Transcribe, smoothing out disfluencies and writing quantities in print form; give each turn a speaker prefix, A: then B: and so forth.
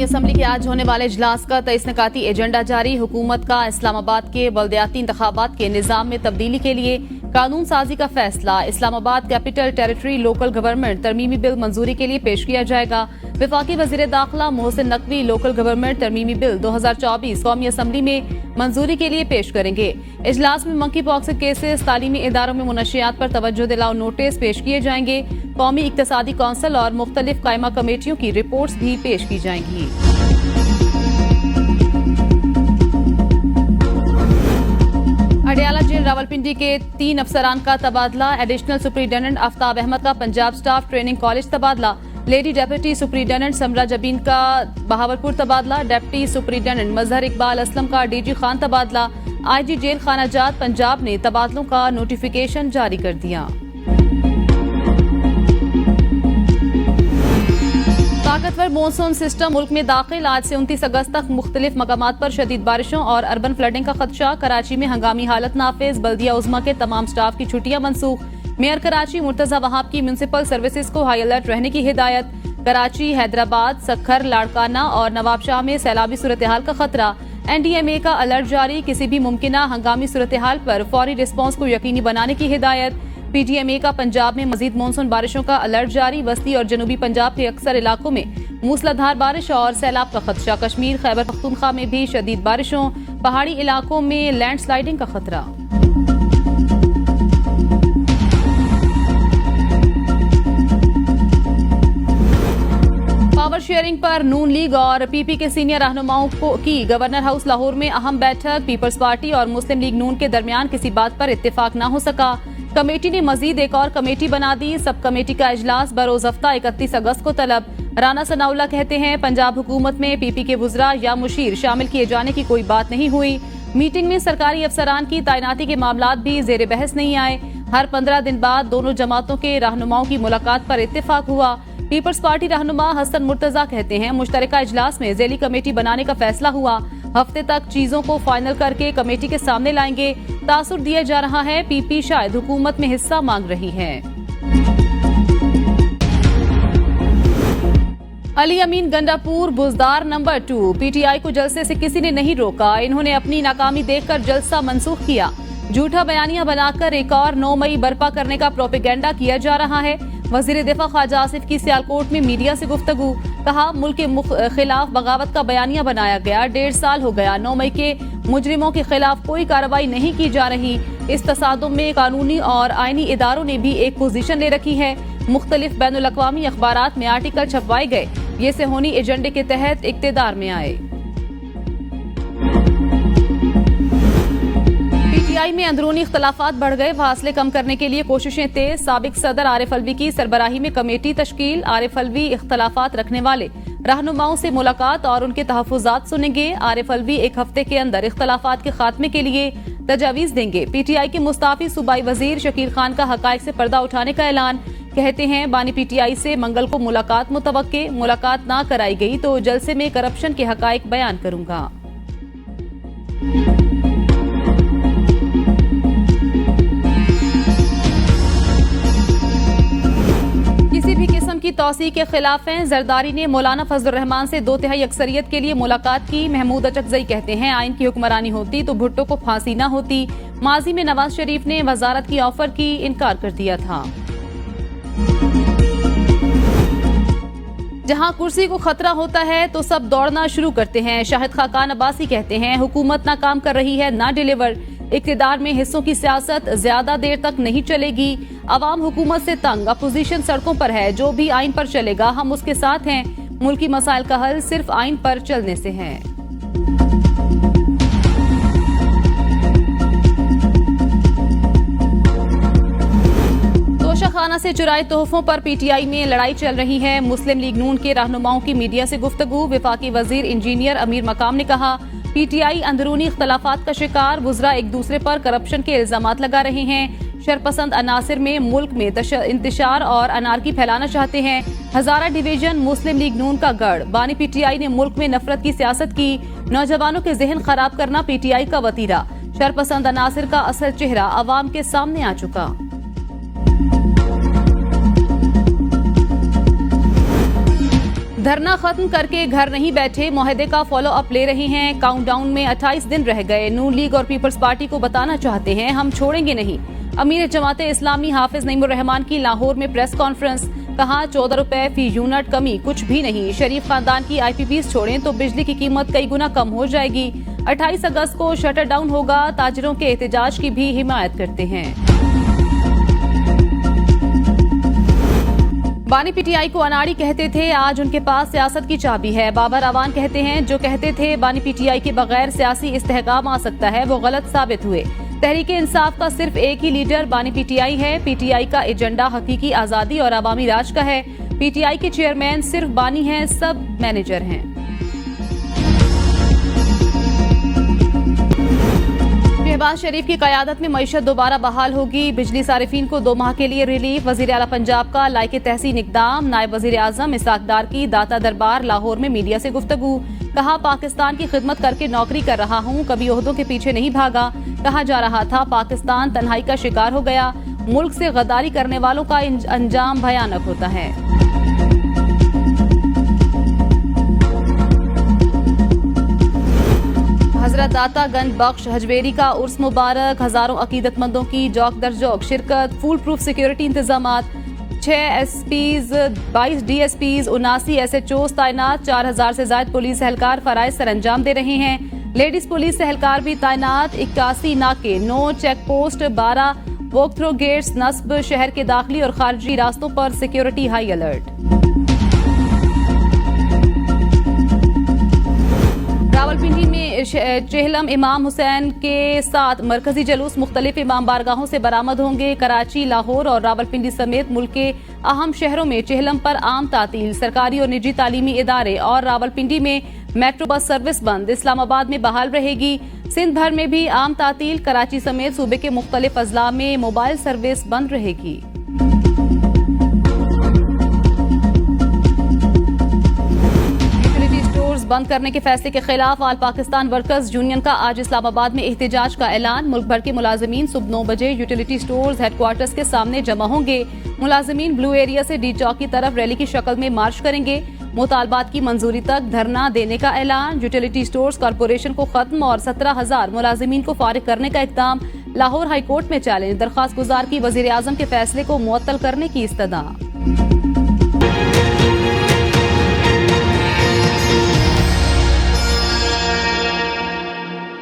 A: कौमी असम्बली के आज होने वाले इजलास का 23 निकाती एजेंडा जारी। हुकूमत का इस्लामाबाद के बल्दियाती इंतखाबात के निज़ाम में तब्दीली के लिए कानून साजी का फैसला। Islamabad capital territory local government तरमीमी बिल मंजूरी के लिए पेश किया जाएगा। वफाकी वजीर दाखिला मोहसिन नकवी लोकल गवर्नमेंट तरमीमी बिल 2024 कौमी असम्बली में मंजूरी के लिए पेश करेंगे। इजलास में मंकी पॉक्स केसेस, तालीमी इदारों में मुनशियात पर तवज्जो दिलाओ नोटिस पेश किए जाएंगे। कौमी इक्तसादी कौंसिल और मुख्तलिफ कायमा कमेटियों की रिपोर्ट्स भी पेश की जाएंगी। अडयाला जेल रावलपिंडी के 3 अफसरान का तबादला। एडिशनल सुपरिटेंडेंट आफ्ताब अहमद का पंजाब स्टाफ ट्रेनिंग कॉलेज तबादला। लेडी डेप्यूटी सुपरिटेंडेंट समरा जबीन का बहावलपुर तबादला। डेप्टी सुपरिटेंडेंट मजहर इकबाल असलम का डीजी खान तबादला। आईजी जेल खानाजात पंजाब ने तबादलों का नोटिफिकेशन जारी कर दिया। ताकतवर मॉनसून सिस्टम मुल्क में दाखिल। आज से 29 अगस्त तक मुख्तलिफ मकामात पर शदीद बारिशों और अर्बन फ्लडिंग का खदशा। कराची में हंगामी हालत नाफिज। बल्दिया उज़्मा के तमाम स्टाफ की छुट्टियां मनसूख। मेयर कराची मुर्तजा वहाब की म्यूनिसिपल सर्विसेज को हाई अलर्ट रहने की हिदायत। कराची, हैदराबाद, सखर, लाड़काना और नवाबशाह में सैलाबी सूरत हाल का खतरा। NDMA का अलर्ट जारी। किसी भी मुमकिना हंगामी सूरत हाल पर फौरी रिस्पॉन्स को यकीनी बनाने की हिदायत। PTMA का पंजाब में मजीद मानसून बारिशों का अलर्ट जारी। वस्ती और जनूबी पंजाब के अक्सर इलाकों में मूसलाधार बारिश और सैलाब का खदशा। कश्मीर, खैबर पख्तूनख्वा में भी शदीद बारिशों। पहाड़ी इलाकों में लैंडस्लाइडिंग का खतरा। पावर शेयरिंग पर नून लीग और PP के सीनियर रहनुमाओं की गवर्नर हाउस लाहौर में अहम बैठक। पीपल्स पार्टी और मुस्लिम लीग नून के दरमियान किसी बात पर इत्तेफाक न हो सका। कमेटी ने मजीद एक और कमेटी बना दी। सब कमेटी का इजलास बरोज हफ्ता 31 अगस्त को तलब। राना सनाउल्लाह कहते हैं पंजाब हुकूमत में PP के वुज़रा या मुशीर शामिल किए जाने की कोई बात नहीं हुई। मीटिंग में सरकारी अफसरान की तैनाती के मामलात भी जेर बहस नहीं आए। हर 15 दिन बाद दोनों जमातों के रहनुमाओं की मुलाकात पर इत्तेफाक हुआ। पीपल्स पार्टी रहनुमा हसन मुर्तजा कहते हैं मुश्तरका इजलास में ज़ेली कमेटी बनाने का फैसला हुआ। हफ्ते तक चीजों को फाइनल करके कमेटी के सामने लाएंगे। तासुर दिया जा रहा है PP शायद हुकूमत में हिस्सा मांग रही है। अली अमीन गंडापुर बुजदार नंबर 2। PTI को जलसे से किसी ने नहीं रोका। इन्होंने अपनी नाकामी देखकर जलसा मंसूख किया। झूठा बयानियां बनाकर एक और 9 मई बर्पा करने का प्रोपेगेंडा किया जा रहा है। वजीर दिफा ख्वाजा आसिफ की सियालकोट में मीडिया से गुफ्तगू। कहा मुल्क के खिलाफ बगावत का बयानिया बनाया गया। 1.5 साल हो गया 9 मई के मुजरिमों के खिलाफ कोई कार्रवाई नहीं की जा रही। इस तसादुम में कानूनी और आईनी इदारों ने भी एक पोजीशन ले रखी है। मुख्तलिफ बैनुल अक़वामी अखबारात में आर्टिकल छपवाए गए। ये सेहोनी एजेंडे के तहत इक़्तिदार में आए। PTI में अंदरूनी इख्तलाफात बढ़ गए। फासले कम करने के लिए कोशिशें तेज। साबिक सदर आरिफ अलवी की सरबराही में कमेटी तश्कील। आरिफ अलवी इख्तलाफात रखने वाले रहनुमाओं से मुलाकात और उनके तहफ़्फ़ुज़ात सुनेंगे। आरिफ अलवी 1 हफ्ते के अंदर इख्तलाफात के खात्मे के लिए तजावीज़ देंगे। PTI के मुस्ताफी सूबाई वजीर शकील खान का हक़ाइक़ से पर्दा उठाने का ऐलान। कहते हैं बानी PTI से मंगल को मुलाकात मुतवक्के। मुलाकात ना कराई गई तो जलसे में करप्शन के हक़ाइक़ बयान करूंगा। किसी भी किस्म की तौसी के खिलाफ हैं। जरदारी ने मौलाना फजलुर रहमान से 2/3 अक्सरियत के लिए मुलाकात की। महमूद अचकज़ई कहते हैं आइन की हुक्मरानी होती तो भुट्टो को फांसी न होती। माजी में नवाज शरीफ ने वजारत की ऑफर की इनकार कर दिया था। जहां कुर्सी को खतरा होता है तो सब दौड़ना शुरू करते हैं। शाहिद खाकान अब्बासी कहते हैं हुकूमत ना काम कर रही है ना डिलीवर। इक़्तिदार में हिस्सों की सियासत ज्यादा देर तक नहीं चलेगी। अवाम हुकूमत से तंग। अपोजिशन सड़कों पर है। जो भी आइन पर चलेगा हम उसके साथ हैं। मुल्की मसाइल का हल सिर्फ आइन पर चलने से है। खाना से चुराए तोहफों पर PTI में लड़ाई चल रही है। मुस्लिम लीग नून के रहनुमाओं की मीडिया से गुफ्तगू। विफाकी वजीर इंजीनियर अमीर मकाम ने कहा PTI अंदरूनी इख्तलाफात का शिकार। वुज़रा एक दूसरे पर करप्शन के इल्जामात लगा रहे हैं। शरपसंद अनासिर में मुल्क में इंतशार और अनारकी फैलाना चाहते हैं। हजारा डिवीजन मुस्लिम लीग नून का गढ़। बानी PTI ने मुल्क में नफरत की सियासत की। नौजवानों के जहन खराब करना PTI का वतीरा। शरपसंद अनासिर का असल चेहरा अवाम के सामने आ चुका। धरना खत्म करके घर नहीं बैठे, मुआहदे का फॉलो अप ले रहे हैं। काउंटडाउन में 28 दिन रह गए। नून लीग और पीपल्स पार्टी को बताना चाहते हैं, हम छोड़ेंगे नहीं। अमीर जमाते इस्लामी हाफिज नईमुर रहमान की लाहौर में प्रेस कॉन्फ्रेंस, कहा 14 रुपए फी यूनिट कमी कुछ भी नहीं। शरीफ खानदान की IPPs छोड़ें तो बिजली की कीमत कई गुना कम हो जाएगी। 28 अगस्त को शटर डाउन होगा। ताजिरों के एहतजाज की भी हिमायत करते हैं। बानी PTI को अनाड़ी कहते थे, आज उनके पास सियासत की चाबी है। बाबर अवान कहते हैं, जो कहते थे बानी PTI के बगैर सियासी इस्तेहकाम आ सकता है, वो गलत साबित हुए। तहरीके इंसाफ का सिर्फ एक ही लीडर बानी PTI है। PTI का एजेंडा हकीकी आजादी और अवामी राज का है। PTI के चेयरमैन सिर्फ बानी हैं, सब मैनेजर हैं। शहबाज शरीफ की कयादत में मईशत दोबारा बहाल होगी। बिजली सारिफीन को 2 माह के लिए रिलीफ। वजीर आला पंजाब का लायके तहसीन इकदाम। नायब वजीर आजम इसाक डार की दाता दरबार लाहौर में मीडिया से गुफ्तगू, कहा पाकिस्तान की खिदमत करके नौकरी कर रहा हूं, कभी ओहदों के पीछे नहीं भागा। कहा जा रहा था पाकिस्तान तन्हाई का शिकार हो गया। मुल्क से गद्दारी करने वालों का अंजाम भयानक होता है। हजरत दाता गंज बख्श हजवेरी का उर्स मुबारक। हजारों अकीदतमंदों की जौक दर जौक शिरकत। फूल proof security इंतजामात। 6 SPs, 22 DSPs, 79 SHOs तैनात। 4000 से ज्यादा पुलिस एहलकार फराइज सर अंजाम दे रहे हैं। लेडीज पुलिस एहलकार भी तैनात। 81 नाके, 9 check post, 12 walk through gates नस्ब। शहर के दाखिली और खारजी रास्तों पर सिक्योरिटी हाई अलर्ट। रावलपिंडी में चेहलम इमाम हुसैन के साथ मरकजी जलूस मुख्तलिफ इमाम बारगाहों से बरामद होंगे। कराची, लाहौर और रावलपिंडी समेत मुल्क के अहम शहरों में चेहलम पर आम तातील। सरकारी और निजी तालीमी इदारे और रावलपिंडी में मेट्रो बस सर्विस बंद। इस्लामाबाद में बहाल रहेगी। सिंध भर में भी आम तातील। कराची समेत सूबे के मुख्तलिफ अजला में मोबाइल सर्विस बंद रहेगी। बंद करने के फैसले के खिलाफ आल पाकिस्तान वर्कर्स यूनियन का आज इस्लामाबाद में एहतजाज का ऐलान। मुल्क भर के मुलाजिमीन सुबह 9 बजे यूटिलिटी स्टोर्स हेडक्वार्टर्स के सामने जमा होंगे। मुलाजिमीन ब्लू एरिया से डी चौक की तरफ रैली की शक्ल में मार्च करेंगे। मुतालबात की मंजूरी तक धरना देने का ऐलान। यूटिलिटी स्टोर्स कॉरपोरेशन को खत्म और 17,000 मुलाजिमीन को फारिग करने का इक़दाम। लाहौर हाईकोर्ट में चैलेंज। दरख्वास्त गुजार की वजीर आजम के फैसले को मुअत्तल करने की इस्तदा।